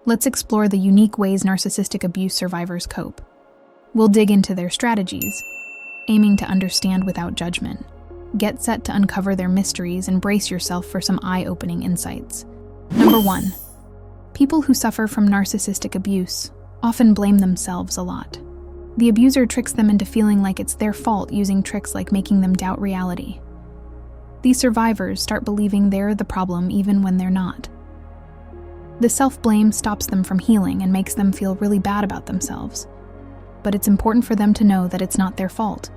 let's explore the unique ways narcissistic abuse survivors cope. We'll dig into their strategies, aiming to understand without judgment. Get set to uncover their mysteries and brace yourself for some eye-opening insights. Number 1. People who suffer from narcissistic abuse often blame themselves a lot. The abuser tricks them into feeling like it's their fault using tricks like making them doubt reality. These survivors start believing they're the problem even when they're not. The self-blame stops them from healing and makes them feel really bad about themselves. But it's important for them to know that it's not their fault.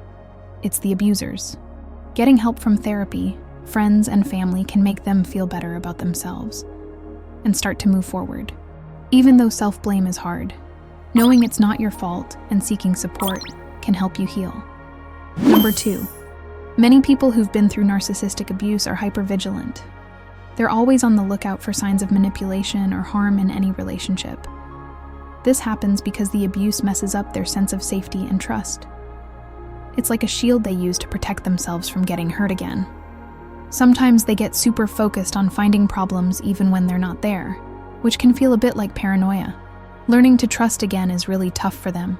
It's the abuser's. Getting help from therapy, friends, and family can make them feel better about themselves and start to move forward. Even though self-blame is hard, knowing it's not your fault and seeking support can help you heal. Number 2. Many people who've been through narcissistic abuse are hypervigilant. They're always on the lookout for signs of manipulation or harm in any relationship. This happens because the abuse messes up their sense of safety and trust. It's like a shield they use to protect themselves from getting hurt again. Sometimes they get super focused on finding problems even when they're not there, which can feel a bit like paranoia. Learning to trust again is really tough for them.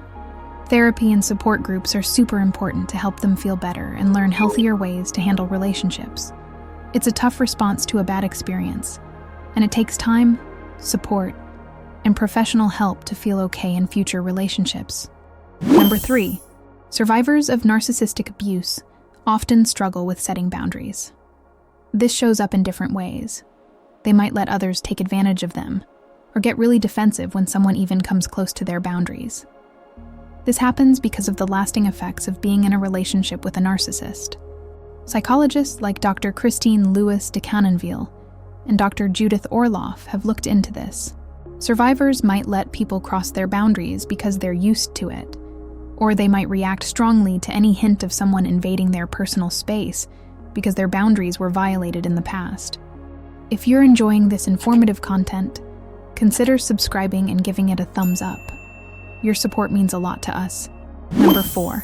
Therapy and support groups are super important to help them feel better and learn healthier ways to handle relationships. It's a tough response to a bad experience, and it takes time, support, and professional help to feel okay in future relationships. Number 3. Survivors of narcissistic abuse often struggle with setting boundaries. This shows up in different ways. They might let others take advantage of them, or get really defensive when someone even comes close to their boundaries. This happens because of the lasting effects of being in a relationship with a narcissist. Psychologists like Dr. Christine Lewis de Canonville and Dr. Judith Orloff have looked into this. Survivors might let people cross their boundaries because they're used to it, or they might react strongly to any hint of someone invading their personal space because their boundaries were violated in the past. If you're enjoying this informative content, consider subscribing and giving it a thumbs up. Your support means a lot to us. Number 4.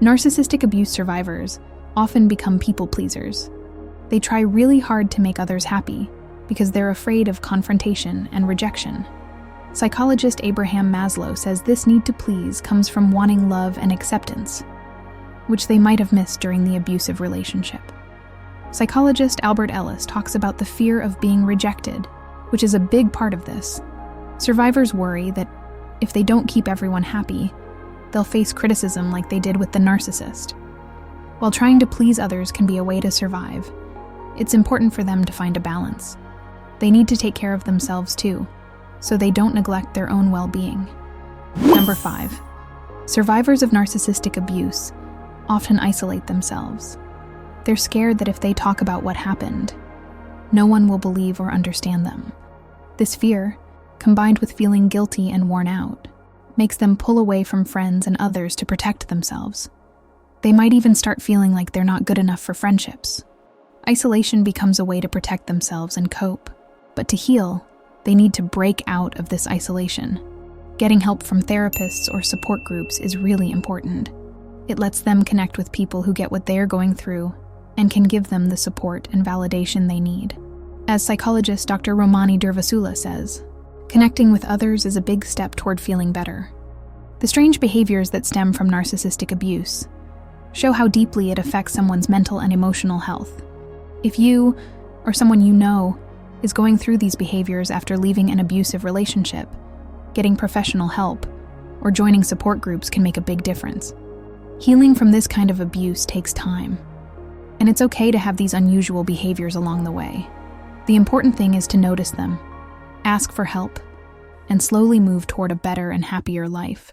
Narcissistic abuse survivors often become people pleasers. They try really hard to make others happy because they're afraid of confrontation and rejection. Psychologist Abraham Maslow says this need to please comes from wanting love and acceptance, which they might have missed during the abusive relationship. Psychologist Albert Ellis talks about the fear of being rejected, which is a big part of this. Survivors worry that if they don't keep everyone happy, they'll face criticism like they did with the narcissist. While trying to please others can be a way to survive, it's important for them to find a balance. They need to take care of themselves too, so they don't neglect their own well-being. Number 5. Survivors of narcissistic abuse often isolate themselves. They're scared that if they talk about what happened, no one will believe or understand them. This fear, combined with feeling guilty and worn out, makes them pull away from friends and others to protect themselves. They might even start feeling like they're not good enough for friendships. Isolation becomes a way to protect themselves and cope. But to heal, they need to break out of this isolation. Getting help from therapists or support groups is really important. It lets them connect with people who get what they're going through and can give them the support and validation they need. As psychologist Dr. Romani Durvasula says, connecting with others is a big step toward feeling better. The strange behaviors that stem from narcissistic abuse show how deeply it affects someone's mental and emotional health. If you, or someone you know, is going through these behaviors after leaving an abusive relationship, getting professional help, or joining support groups can make a big difference. Healing from this kind of abuse takes time, and it's okay to have these unusual behaviors along the way. The important thing is to notice them, ask for help, and slowly move toward a better and happier life.